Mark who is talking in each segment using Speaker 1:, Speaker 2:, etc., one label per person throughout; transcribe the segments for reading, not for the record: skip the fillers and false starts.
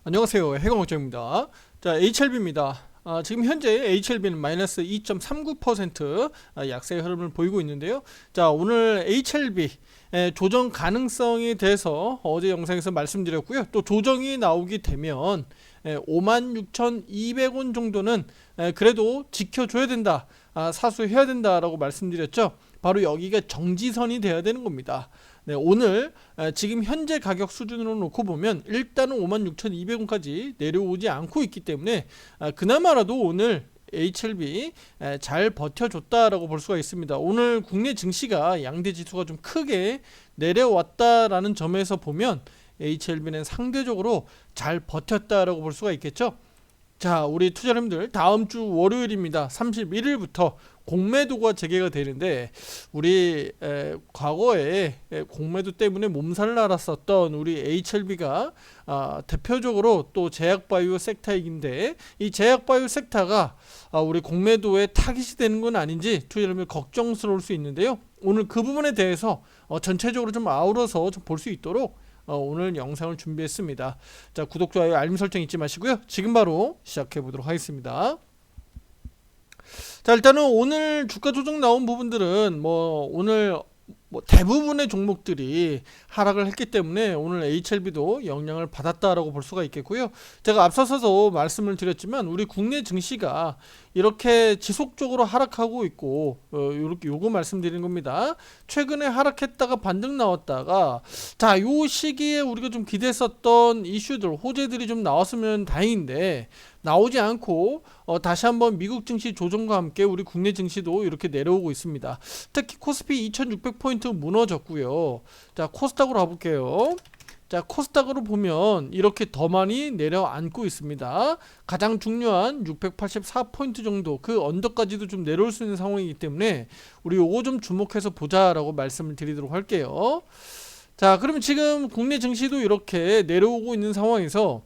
Speaker 1: 안녕하세요. 해공업자입니다. 자, HLB입니다. 지금 현재 HLB는 마이너스 2.39% 약세의 흐름을 보이고 있는데요. 자, 오늘 HLB 조정 가능성에 대해서 어제 영상에서 말씀드렸고요. 또 조정이 나오게 되면 56,200원 정도는 그래도 지켜줘야 된다. 사수해야 된다라고 말씀드렸죠. 바로 여기가 정지선이 돼야 되는 겁니다. 네, 오늘 지금 현재 가격 수준으로 놓고 보면 일단은 56,200원까지 내려오지 않고 있기 때문에 그나마라도 오늘 HLB 잘 버텨줬다라고 볼 수가 있습니다. 오늘 국내 증시가 양대 지수가 좀 크게 내려왔다라는 점에서 보면 HLB는 상대적으로 잘 버텼다라고 볼 수가 있겠죠. 자, 우리 투자자님들 다음 주 월요일입니다. 31일부터 공매도가 재개가 되는데 우리 과거에 공매도 때문에 몸살을 앓았었던 우리 HLB가 대표적으로 또 제약바이오 섹터이긴데 이 제약바이오 섹터가 우리 공매도에 타깃이 되는 건 아닌지 투자자님들 걱정스러울 수 있는데요. 오늘 그 부분에 대해서 전체적으로 좀 아우러서 좀 볼 수 있도록 오늘 영상을 준비했습니다. 자, 구독, 좋아요, 알림 설정 잊지 마시고요. 지금 바로 시작해 보도록 하겠습니다. 자, 일단은 오늘 주가 조정 나온 부분들은 오늘 대부분의 종목들이 하락을 했기 때문에 오늘 HLB도 영향을 받았다라고 볼 수가 있겠고요. 제가 앞서서도 말씀을 드렸지만 우리 국내 증시가 이렇게 지속적으로 하락하고 있고 이렇게 요거 말씀드리는 겁니다. 최근에 하락했다가 반등 나왔다가 자, 요 시기에 우리가 좀 기대했었던 이슈들 호재들이 좀 나왔으면 다행인데 나오지 않고 다시 한번 미국 증시 조정과 함께 우리 국내 증시도 이렇게 내려오고 있습니다. 특히 코스피 2600포인트 무너졌고요. 자, 코스닥으로 가볼게요. 자, 코스닥으로 보면 이렇게 더 많이 내려앉고 있습니다. 가장 중요한 684포인트 정도 그 언더까지도 좀 내려올 수 있는 상황이기 때문에 우리 요거 좀 주목해서 보자라고 말씀을 드리도록 할게요. 자, 그러면 지금 국내 증시도 이렇게 내려오고 있는 상황에서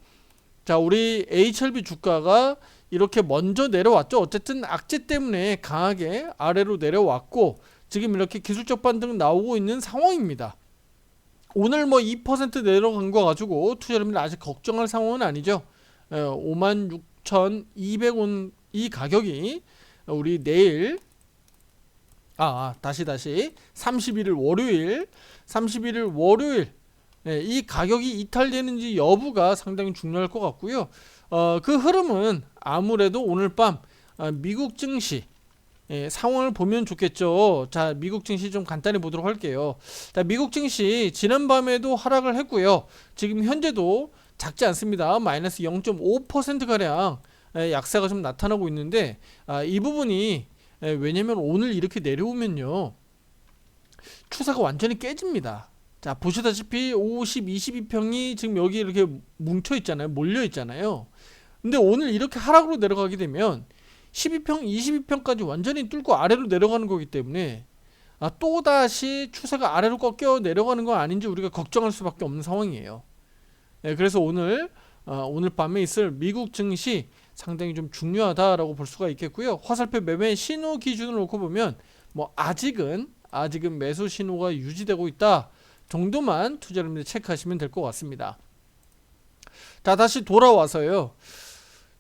Speaker 1: 자, 우리 HLB 주가가 이렇게 먼저 내려왔죠. 어쨌든 악재 때문에 강하게 아래로 내려왔고 지금 이렇게 기술적 반등 나오고 있는 상황입니다. 오늘 2% 내려간 거 가지고 투자자분들 아직 걱정할 상황은 아니죠. 56,200원 이 가격이 우리 내일 다시 31일 월요일 이 가격이 이탈되는지 여부가 상당히 중요할 것 같고요. 그 흐름은 아무래도 오늘 밤 미국 증시 상황을 보면 좋겠죠. 자, 미국 증시 좀 간단히 보도록 할게요. 자, 미국 증시 지난밤에도 하락을 했고요. 지금 현재도 작지 않습니다. 마이너스 0.5%가량 약세가 좀 나타나고 있는데 이 부분이 왜냐면 오늘 이렇게 내려오면요 추세가 완전히 깨집니다. 자, 보시다시피 50, 22평이 지금 여기 이렇게 뭉쳐 있잖아요. 몰려 있잖아요. 근데 오늘 이렇게 하락으로 내려가게 되면 12평, 22평까지 완전히 뚫고 아래로 내려가는 거기 때문에 또다시 추세가 아래로 꺾여 내려가는 건 아닌지 우리가 걱정할 수밖에 없는 상황이에요. 그래서 오늘 밤에 있을 미국 증시 상당히 좀 중요하다라고 볼 수가 있겠고요. 화살표 매매 신호 기준으로 놓고 보면 아직은 매수 신호가 유지되고 있다 정도만 투자자분들 체크하시면 될 것 같습니다. 자, 다시 돌아와서요.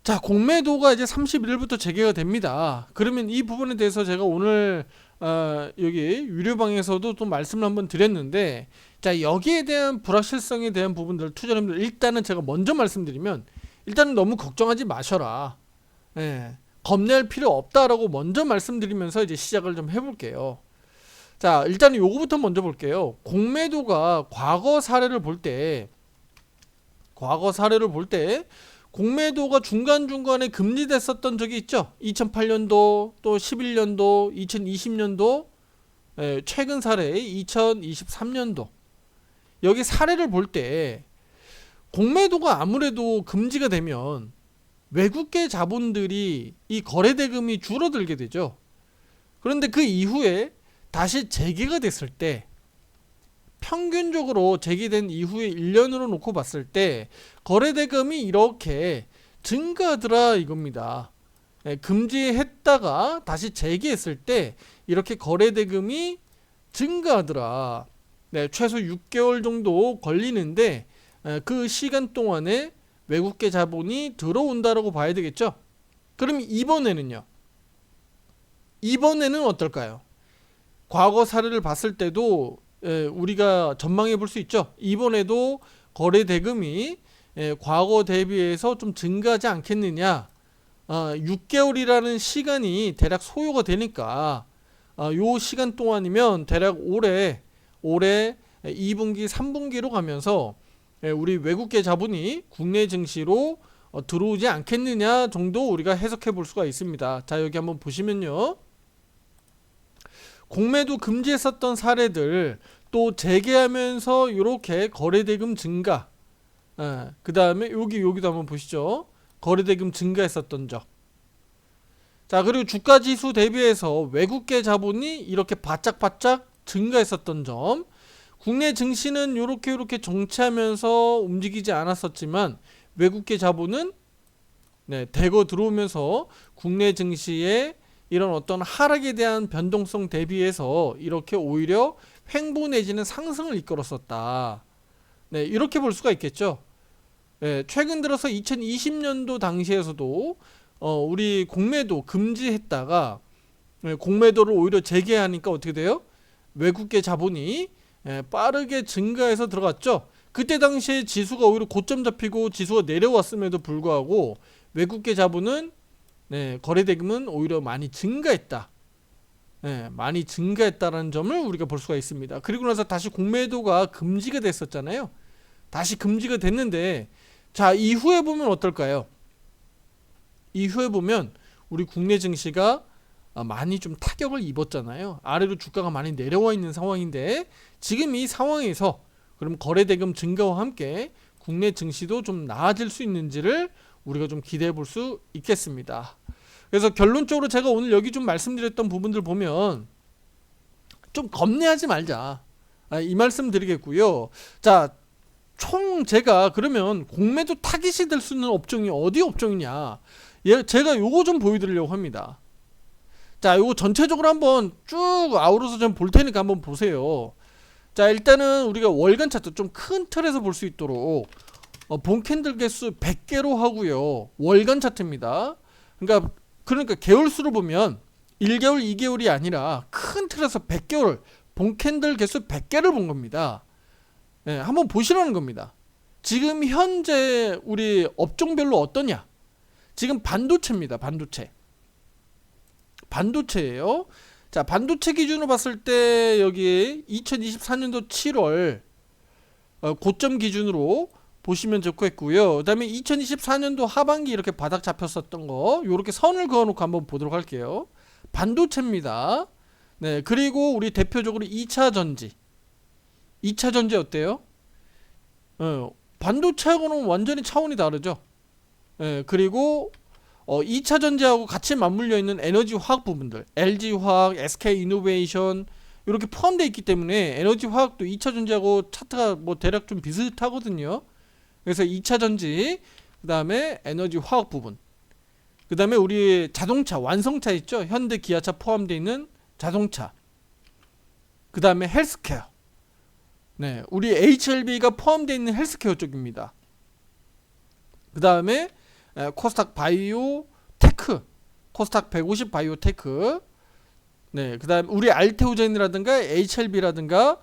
Speaker 1: 자, 공매도가 이제 31일부터 재개가 됩니다. 그러면 이 부분에 대해서 제가 오늘 여기 유료방에서도 또 말씀을 한번 드렸는데 자, 여기에 대한 불확실성에 대한 부분들 투자자분들 일단은 제가 먼저 말씀드리면 일단은 너무 걱정하지 마셔라. 겁낼 필요 없다라고 먼저 말씀드리면서 이제 시작을 좀 해볼게요. 자, 일단은 요거부터 먼저 볼게요. 공매도가 과거 사례를 볼 때 공매도가 중간중간에 금지됐었던 적이 있죠. 2008년도 또 11년도 2020년도 최근 사례 2023년도 여기 사례를 볼 때 공매도가 아무래도 금지가 되면 외국계 자본들이 이 거래 대금이 줄어들게 되죠. 그런데 그 이후에 다시 재개가 됐을 때 평균적으로 재개된 이후에 1년으로 놓고 봤을 때 거래대금이 이렇게 증가하더라 이겁니다. 금지했다가 다시 재개했을 때 이렇게 거래대금이 증가하더라. 최소 6개월 정도 걸리는데 그 시간 동안에 외국계 자본이 들어온다라고 봐야 되겠죠. 그럼 이번에는요. 이번에는 어떨까요? 과거 사례를 봤을 때도 우리가 전망해 볼 수 있죠. 이번에도 거래 대금이 과거 대비해서 좀 증가하지 않겠느냐. 6개월이라는 시간이 대략 소요가 되니까 요 시간 동안이면 대략 올해 2분기, 3분기로 가면서 우리 외국계 자본이 국내 증시로 들어오지 않겠느냐 정도 우리가 해석해 볼 수가 있습니다. 자, 여기 한번 보시면요. 공매도 금지했었던 사례들 또 재개하면서 이렇게 거래대금 증가. 그 다음에 여기도 한번 보시죠. 거래대금 증가했었던 적. 자, 그리고 주가지수 대비해서 외국계 자본이 이렇게 바짝바짝 증가했었던 점. 국내 증시는 이렇게 정체하면서 움직이지 않았었지만 외국계 자본은 대거 들어오면서 국내 증시에 이런 어떤 하락에 대한 변동성 대비해서 이렇게 오히려 횡보 내지는 상승을 이끌었었다. 이렇게 볼 수가 있겠죠. 최근 들어서 2020년도 당시에서도 우리 공매도 금지했다가 공매도를 오히려 재개하니까 어떻게 돼요? 외국계 자본이 빠르게 증가해서 들어갔죠. 그때 당시에 지수가 오히려 고점 잡히고 지수가 내려왔음에도 불구하고 외국계 자본은 거래대금은 오히려 많이 증가했다. 많이 증가했다라는 점을 우리가 볼 수가 있습니다. 그리고 나서 다시 공매도가 금지가 됐었잖아요. 다시 금지가 됐는데 자, 이후에 보면 어떨까요? 이후에 보면 우리 국내 증시가 많이 좀 타격을 입었잖아요. 아래로 주가가 많이 내려와 있는 상황인데 지금 이 상황에서 그럼 거래대금 증가와 함께 국내 증시도 좀 나아질 수 있는지를 우리가 좀 기대해 볼 수 있겠습니다. 그래서 결론적으로 제가 오늘 여기 좀 말씀드렸던 부분들 보면 좀 겁내하지 말자. 이 말씀 드리겠고요. 자, 총 제가 그러면 공매도 타깃이 될 수 있는 업종이 어디 업종이냐. 제가 요거 좀 보여드리려고 합니다. 자, 요거 전체적으로 한번 쭉 아우러서 좀 볼 테니까 한번 보세요. 자, 일단은 우리가 월간 차트 좀 큰 틀에서 볼 수 있도록 본 캔들 개수 100개로 하고요. 월간 차트입니다. 그러니까 개월수로 보면 1개월, 2개월이 아니라 큰 틀에서 100개월 본 캔들 개수 100개를 본 겁니다. 한번 보시라는 겁니다. 지금 현재 우리 업종별로 어떠냐? 지금 반도체입니다. 반도체예요. 자, 반도체 기준으로 봤을 때 여기 2024년도 7월 고점 기준으로 보시면 좋겠고요. 그 다음에 2024년도 하반기 이렇게 바닥 잡혔었던 거 요렇게 선을 그어놓고 한번 보도록 할게요. 반도체입니다. 그리고 우리 대표적으로 2차전지 어때요? 반도체하고는 완전히 차원이 다르죠. 그리고 2차 전지하고 같이 맞물려 있는 에너지 화학 부분들, LG화학, SK이노베이션 이렇게 포함되어 있기 때문에 에너지 화학도 2차 전지하고 차트가 뭐 대략 좀 비슷하거든요. 그래서 2차 전지, 그 다음에 에너지 화학 부분, 그 다음에 우리 자동차, 완성차 있죠. 현대, 기아차 포함되어 있는 자동차, 그 다음에 헬스케어, 우리 HLB가 포함되어 있는 헬스케어 쪽입니다. 그 다음에 코스닥 바이오 테크, 코스닥 150 바이오 테크, 그 다음 우리 알테오젠이라든가 HLB라든가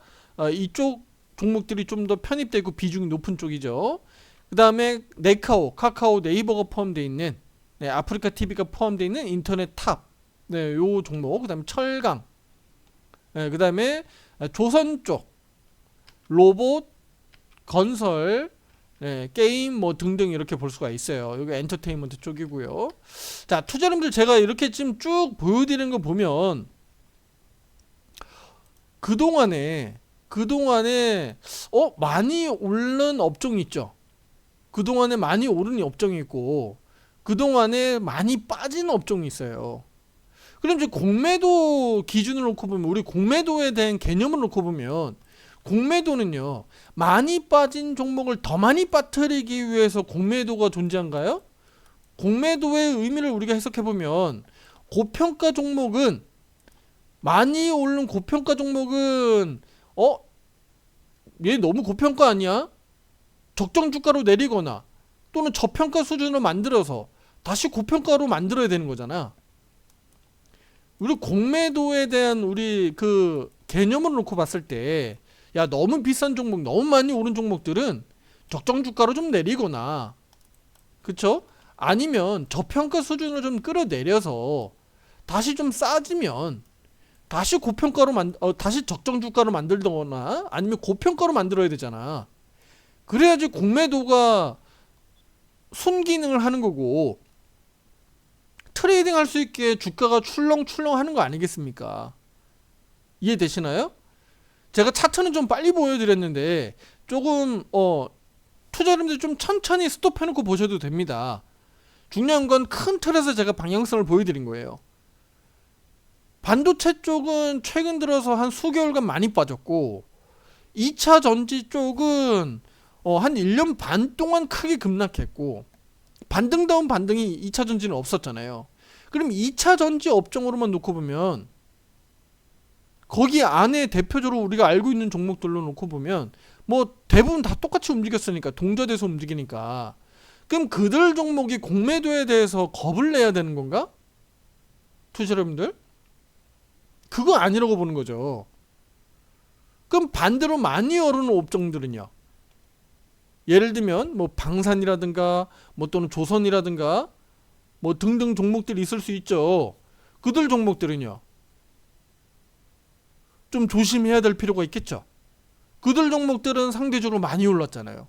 Speaker 1: 이쪽 종목들이 좀 더 편입되고 비중이 높은 쪽이죠. 그 다음에 네카오, 카카오, 네이버가 포함되어 있는 아프리카 TV가 포함되어 있는 인터넷 탑, 요 종목, 그 다음에 철강, 그 다음에 조선 쪽, 로봇, 건설, 게임 뭐 등등 이렇게 볼 수가 있어요. 여기 엔터테인먼트 쪽이고요. 자, 투자님들 제가 이렇게 지금 쭉 보여드리는 거 보면 그동안에 많이 오른 업종이 있죠. 그동안에 많이 오른 업종이 있고 그동안에 많이 빠진 업종이 있어요. 그럼 이제 공매도 기준을 놓고 보면 우리 공매도에 대한 개념을 놓고 보면 공매도는요, 많이 빠진 종목을 더 많이 빠뜨리기 위해서 공매도가 존재한가요? 공매도의 의미를 우리가 해석해보면 고평가 종목은, 많이 오른 고평가 종목은 얘 너무 고평가 아니야? 적정 주가로 내리거나 또는 저평가 수준으로 만들어서 다시 고평가로 만들어야 되는 거잖아. 우리 공매도에 대한 우리 그 개념을 놓고 봤을 때, 야, 너무 비싼 종목, 너무 많이 오른 종목들은 적정 주가로 좀 내리거나, 그쵸? 아니면 저평가 수준으로 좀 끌어내려서 다시 좀 싸지면 다시 고평가로 다시 적정 주가로 만들거나 아니면 고평가로 만들어야 되잖아. 그래야지 공매도가 순기능을 하는 거고 트레이딩 할 수 있게 주가가 출렁출렁 하는 거 아니겠습니까? 이해되시나요? 제가 차트는 좀 빨리 보여드렸는데 조금 투자자님들 좀 천천히 스톱해놓고 보셔도 됩니다. 중요한 건 큰 틀에서 제가 방향성을 보여드린 거예요. 반도체 쪽은 최근 들어서 한 수개월간 많이 빠졌고 2차 전지 쪽은 한 1년 반 동안 크게 급락했고 반등다운 반등이 2차 전지는 없었잖아요. 그럼 2차 전지 업종으로만 놓고 보면 거기 안에 대표적으로 우리가 알고 있는 종목들로 놓고 보면 뭐 대부분 다 똑같이 움직였으니까 동조돼서 움직이니까 그럼 그들 종목이 공매도에 대해서 겁을 내야 되는 건가? 투자자분들? 그거 아니라고 보는 거죠. 그럼 반대로 많이 오르는 업종들은요. 예를 들면 뭐 방산이라든가 뭐 또는 조선이라든가 뭐 등등 종목들이 있을 수 있죠. 그들 종목들은요. 좀 조심해야 될 필요가 있겠죠. 그들 종목들은 상대적으로 많이 올랐잖아요.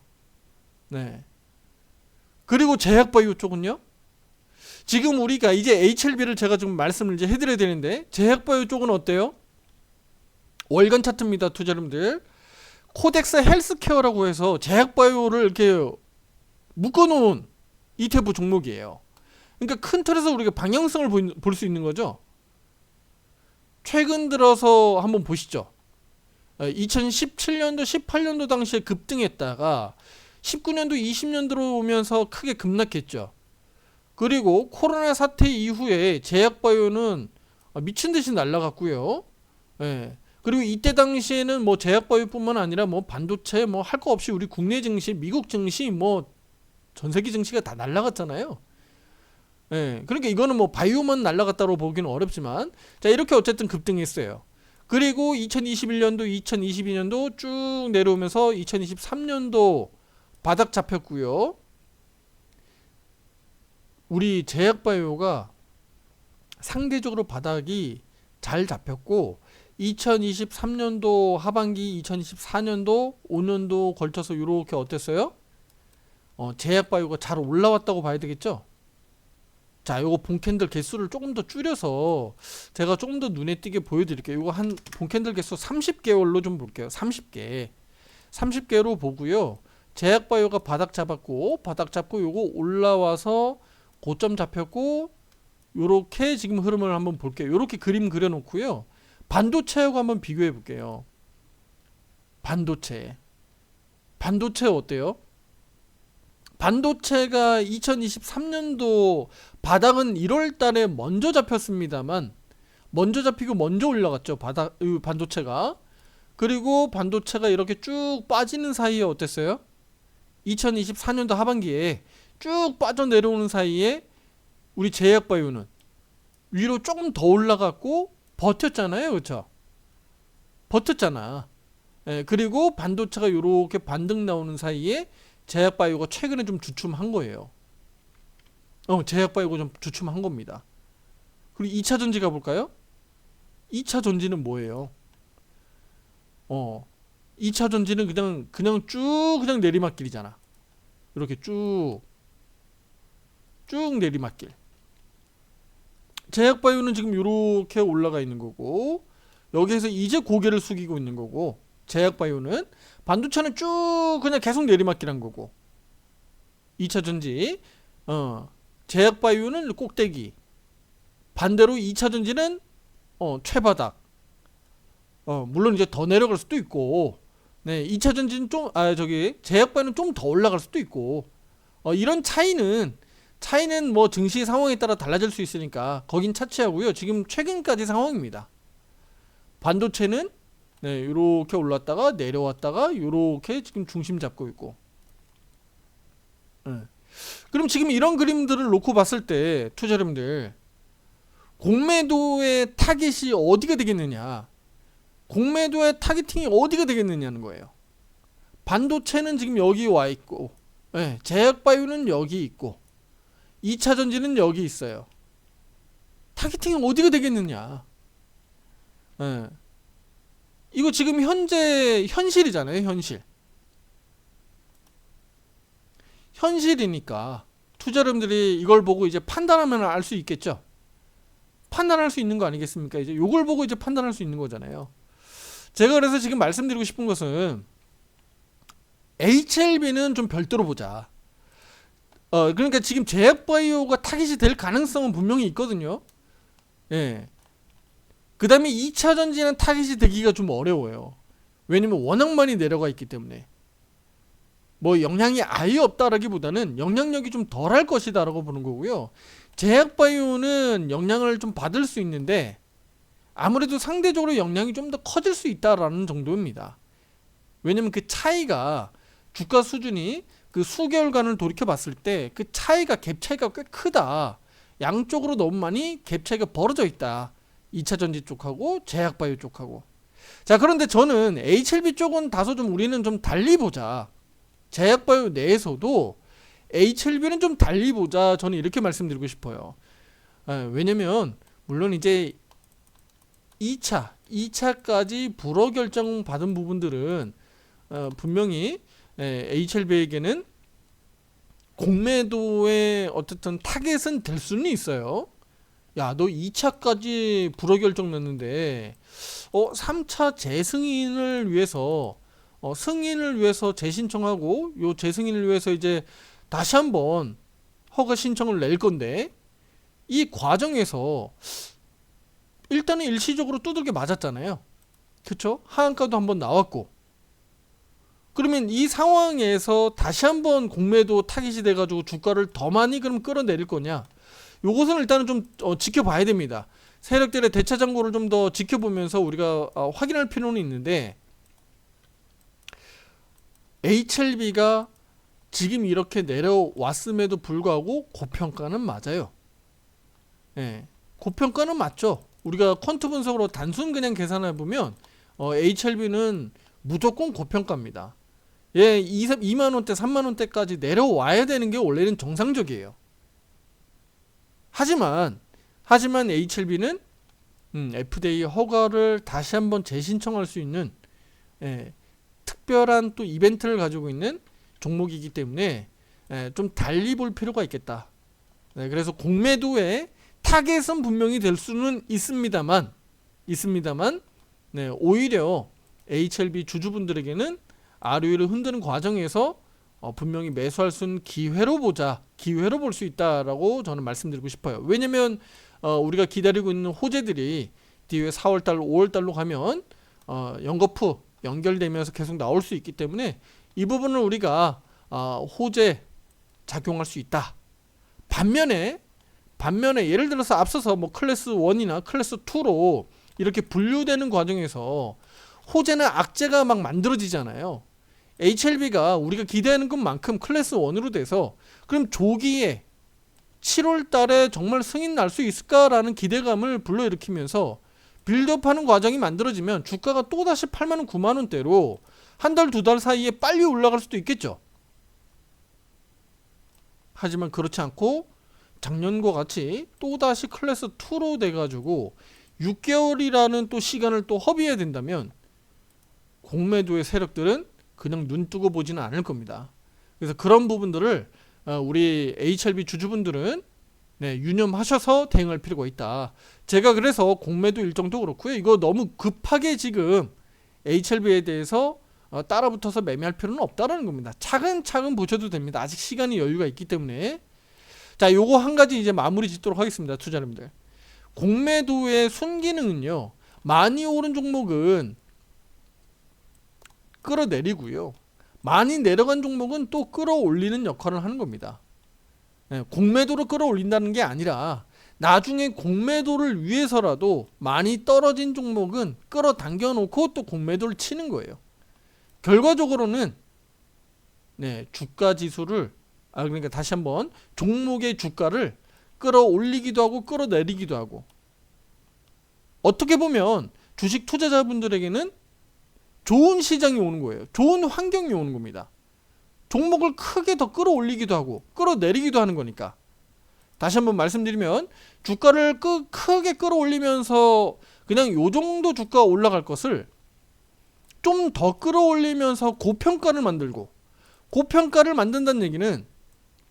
Speaker 1: 네. 그리고 제약바이오 쪽은요. 지금 우리가 이제 HLB를 제가 좀 말씀을 이제 해드려야 되는데 제약바이오 쪽은 어때요? 월간 차트입니다, 투자자님들. 코덱스 헬스케어라고 해서 제약바이오를 이렇게 묶어놓은 ETF 종목이에요. 그러니까 큰 틀에서 우리가 방향성을 볼 수 있는 거죠. 최근 들어서 한번 보시죠. 2017년도, 18년도 당시에 급등했다가 19년도, 20년도로 오면서 크게 급락했죠. 그리고 코로나 사태 이후에 제약바이오는 미친 듯이 날아갔고요. 예. 그리고 이때 당시에는 뭐 제약바이오뿐만 아니라 뭐 반도체 뭐 할 거 없이 우리 국내 증시, 미국 증시 뭐 전 세계 증시가 다 날아갔잖아요. 예. 그러니까 이거는 뭐 바이오만 날아갔다고 보기는 어렵지만 자, 이렇게 어쨌든 급등했어요. 그리고 2021년도, 2022년도 쭉 내려오면서 2023년도 바닥 잡혔고요. 우리 제약바이오가 상대적으로 바닥이 잘 잡혔고 2023년도 하반기, 2024년도, 5년도 걸쳐서 이렇게 어땠어요? 제약바이오가 잘 올라왔다고 봐야 되겠죠? 자, 요거 본캔들 개수를 조금 더 줄여서 제가 조금 더 눈에 띄게 보여드릴게요. 요거 한 본캔들 개수 30개월로 좀 볼게요. 30개. 30개로 보고요. 제약바이오가 바닥 잡았고 요거 올라와서 고점 잡혔고 요렇게 지금 흐름을 한번 볼게요. 요렇게 그림 그려놓고요. 반도체하고 한번 비교해 볼게요. 반도체 어때요? 반도체가 2023년도 바닥은 1월 달에 먼저 잡혔습니다만 먼저 잡히고 먼저 올라갔죠. 반도체가. 그리고 반도체가 이렇게 쭉 빠지는 사이에 어땠어요? 2024년도 하반기에 쭉 빠져 내려오는 사이에 우리 제약바이오는 위로 조금 더 올라갔고 버텼잖아요. 그렇죠? 버텼잖아. 예, 그리고 반도체가 이렇게 반등 나오는 사이에 제약바이오가 최근에 좀 주춤한 거예요. 제약바이오가 좀 주춤한 겁니다. 그리고 2차 전지 가볼까요? 2차 전지는 뭐예요? 2차 전지는 그냥 쭉 그냥 내리막길이잖아. 이렇게 쭉 내리막길. 제약바이오는 지금 이렇게 올라가 있는 거고 여기에서 이제 고개를 숙이고 있는 거고 제약바이오는 반도체는 쭉 그냥 계속 내리막길한 거고 2차 전지 제약바이오는 꼭대기 반대로 2차 전지는 최바닥 물론 이제 더 내려갈 수도 있고 네 2차 전지는 제약바이오는 좀 더 올라갈 수도 있고 이런 차이는 뭐 증시 상황에 따라 달라질 수 있으니까 거긴 차치하고요. 지금 최근까지 상황입니다. 반도체는 네, 이렇게 올랐다가 내려왔다가 이렇게 지금 중심 잡고 있고. 네. 지금 이런 그림들을 놓고 봤을 때 투자자분들 공매도의 타깃이 어디가 되겠느냐, 공매도의 타겟팅이 어디가 되겠느냐는 거예요. 반도체는 지금 여기 와 있고, 네, 제약바이오는 여기 있고, 2차전지는 여기 있어요. 타겟팅이 어디가 되겠느냐. 네. 이거 지금 현재 현실이잖아요. 현실이니까 투자자분들이 이걸 보고 이제 판단하면 알 수 있겠죠. 판단할 수 있는 거 아니겠습니까? 이제 요걸 보고 이제 판단할 수 있는 거잖아요. 제가 그래서 지금 말씀드리고 싶은 것은 HLB는 좀 별도로 보자. 그러니까 지금 제약바이오가 타깃이 될 가능성은 분명히 있거든요. 예. 그 다음에 2차전지는 타깃이 되기가 좀 어려워요. 왜냐면 워낙 많이 내려가 있기 때문에. 뭐 영향이 아예 없다라기보다는 영향력이 좀 덜할 것이다 라고 보는 거고요. 제약바이오는 영향을 좀 받을 수 있는데 아무래도 상대적으로 영향이 좀 더 커질 수 있다라는 정도입니다. 왜냐면 그 차이가, 주가 수준이 그 수개월간을 돌이켜 봤을 때 그 차이가, 갭 차이가 꽤 크다. 양쪽으로 너무 많이 갭 차이가 벌어져 있다. 2차전지 쪽하고 제약바이오 쪽하고. 자, 그런데 저는 HLB 쪽은 다소 좀 우리는 좀 달리 보자. 제약바이오 내에서도 HLB는 좀 달리 보자. 저는 이렇게 말씀드리고 싶어요. 왜냐면 물론 이제 2차까지 불허 결정 받은 부분들은 분명히 HLB에게는 공매도의 어쨌든 타겟은 될 수는 있어요. 야, 너 2차까지 불허 결정 냈는데 3차 재승인을 위해서 승인을 위해서 재신청하고 요 재승인을 위해서 이제 다시 한번 허가 신청을 낼 건데 이 과정에서 일단은 일시적으로 두들겨 맞았잖아요. 그쵸? 하한가도 한번 나왔고, 그러면 이 상황에서 다시 한번 공매도 타깃이 돼가지고 주가를 더 많이 그럼 끌어내릴 거냐? 요것은 일단은 좀 지켜봐야 됩니다. 세력들의 대차 잔고를 좀 더 지켜보면서 우리가 확인할 필요는 있는데, HLB가 지금 이렇게 내려왔음에도 불구하고 고평가는 맞아요. 예, 고평가는 맞죠. 우리가 퀀트 분석으로 단순 그냥 계산해 보면 HLB는 무조건 고평가입니다. 예, 2만원대 3만원대까지 내려와야 되는 게 원래는 정상적이에요. 하지만 HLB는 FDA 허가를 다시 한번 재신청할 수 있는 특별한 또 이벤트를 가지고 있는 종목이기 때문에 좀 달리 볼 필요가 있겠다. 그래서 공매도의 타겟은 분명히 될 수는 있습니다만 오히려 HLB 주주분들에게는 ROE를 흔드는 과정에서 분명히 매수할 수 있는 기회로 볼 수 있다라고 저는 말씀드리고 싶어요. 왜냐면 우리가 기다리고 있는 호재들이 뒤에 4월달 5월달로 가면 연거푸 연결되면서 계속 나올 수 있기 때문에 이 부분을 우리가 호재 작용할 수 있다. 반면에 예를 들어서 앞서서 뭐 클래스 1이나 클래스 2로 이렇게 분류되는 과정에서 호재나 악재가 막 만들어지잖아요. HLB가 우리가 기대하는 것만큼 클래스 1으로 돼서 그럼 조기에 7월 달에 정말 승인 날 수 있을까라는 기대감을 불러일으키면서 빌드업하는 과정이 만들어지면 주가가 또다시 8만원 9만원대로 한 달 두 달 사이에 빨리 올라갈 수도 있겠죠. 하지만 그렇지 않고 작년과 같이 또다시 클래스 2로 돼가지고 6개월이라는 또 시간을 또 허비해야 된다면 공매도의 세력들은 그냥 눈 뜨고 보지는 않을 겁니다. 그래서 그런 부분들을 우리 HLB 주주분들은 유념하셔서 대응할 필요가 있다. 제가 그래서 공매도 일정도 그렇고요. 이거 너무 급하게 지금 HLB에 대해서 따라붙어서 매매할 필요는 없다라는 겁니다. 차근차근 보셔도 됩니다. 아직 시간이 여유가 있기 때문에. 자, 요거 한 가지 이제 마무리 짓도록 하겠습니다. 투자자님들. 공매도의 순기능은요, 많이 오른 종목은 끌어내리고요, 많이 내려간 종목은 또 끌어올리는 역할을 하는 겁니다. 공매도로 끌어올린다는 게 아니라 나중에 공매도를 위해서라도 많이 떨어진 종목은 끌어당겨 놓고 또 공매도를 치는 거예요. 결과적으로는 주가 지수를 그러니까 다시 한번 종목의 주가를 끌어올리기도 하고 끌어내리기도 하고, 어떻게 보면 주식 투자자분들에게는 좋은 시장이 오는 거예요. 좋은 환경이 오는 겁니다. 종목을 크게 더 끌어올리기도 하고 끌어내리기도 하는 거니까. 다시 한번 말씀드리면 주가를 크게 끌어올리면서 그냥 요 정도 주가 올라갈 것을 좀 더 끌어올리면서 고평가를 만들고, 고평가를 만든다는 얘기는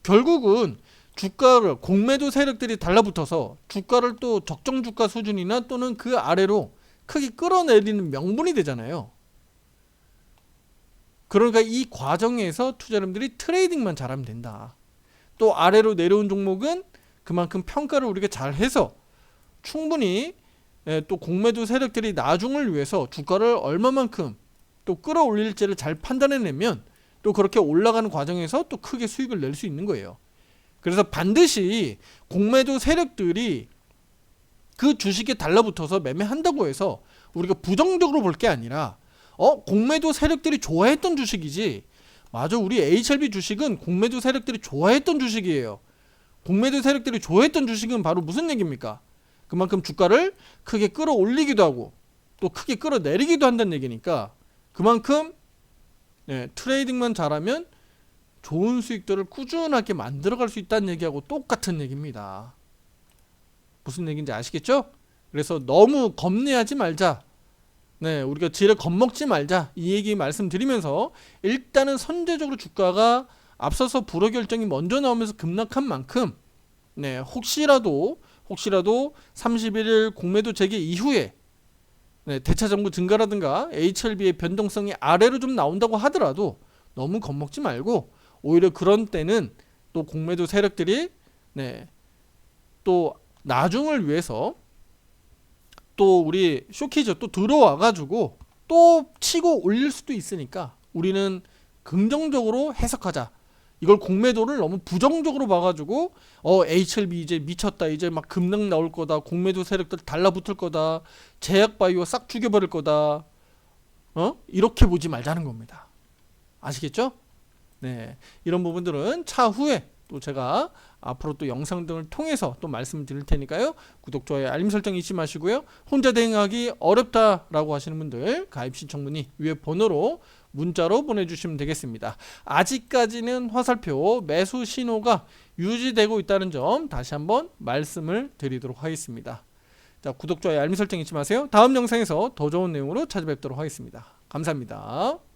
Speaker 1: 결국은 주가를 공매도 세력들이 달라붙어서 주가를 또 적정 주가 수준이나 또는 그 아래로 크게 끌어내리는 명분이 되잖아요. 그러니까 이 과정에서 투자자분들이 트레이딩만 잘하면 된다. 또 아래로 내려온 종목은 그만큼 평가를 우리가 잘해서 충분히 또 공매도 세력들이 나중을 위해서 주가를 얼마만큼 또 끌어올릴지를 잘 판단해내면 또 그렇게 올라가는 과정에서 또 크게 수익을 낼 수 있는 거예요. 그래서 반드시 공매도 세력들이 그 주식에 달라붙어서 매매한다고 해서 우리가 부정적으로 볼 게 아니라 공매도 세력들이 좋아했던 주식이지, 맞아, 우리 HLB 주식은 공매도 세력들이 좋아했던 주식이에요. 공매도 세력들이 좋아했던 주식은 바로 무슨 얘기입니까? 그만큼 주가를 크게 끌어올리기도 하고 또 크게 끌어내리기도 한다는 얘기니까, 그만큼 트레이딩만 잘하면 좋은 수익들을 꾸준하게 만들어갈 수 있다는 얘기하고 똑같은 얘기입니다. 무슨 얘기인지 아시겠죠? 그래서 너무 겁내하지 말자, 우리가 지레 겁먹지 말자, 이 얘기 말씀드리면서 일단은 선제적으로 주가가 앞서서 불허 결정이 먼저 나오면서 급락한 만큼 혹시라도 31일 공매도 재개 이후에 대차 정부 증가라든가 HLB의 변동성이 아래로 좀 나온다고 하더라도 너무 겁먹지 말고, 오히려 그런 때는 또 공매도 세력들이 또 나중을 위해서 또 우리 쇼키즈 또 들어와 가지고 또 치고 올릴 수도 있으니까 우리는 긍정적으로 해석하자. 이걸 공매도를 너무 부정적으로 봐가지고 HLB 이제 미쳤다, 이제 막 급락 나올 거다, 공매도 세력들 달라붙을 거다, 제약바이오 싹 죽여버릴 거다, 이렇게 보지 말자는 겁니다. 아시겠죠? 이런 부분들은 차후에 또 제가 앞으로 또 영상 등을 통해서 또 말씀을 드릴 테니까요. 구독, 좋아요, 알림 설정 잊지 마시고요. 혼자 대응하기 어렵다라고 하시는 분들 가입 신청 문의 위에 번호로 문자로 보내주시면 되겠습니다. 아직까지는 화살표 매수 신호가 유지되고 있다는 점 다시 한번 말씀을 드리도록 하겠습니다. 자, 구독, 좋아요, 알림 설정 잊지 마세요. 다음 영상에서 더 좋은 내용으로 찾아뵙도록 하겠습니다. 감사합니다.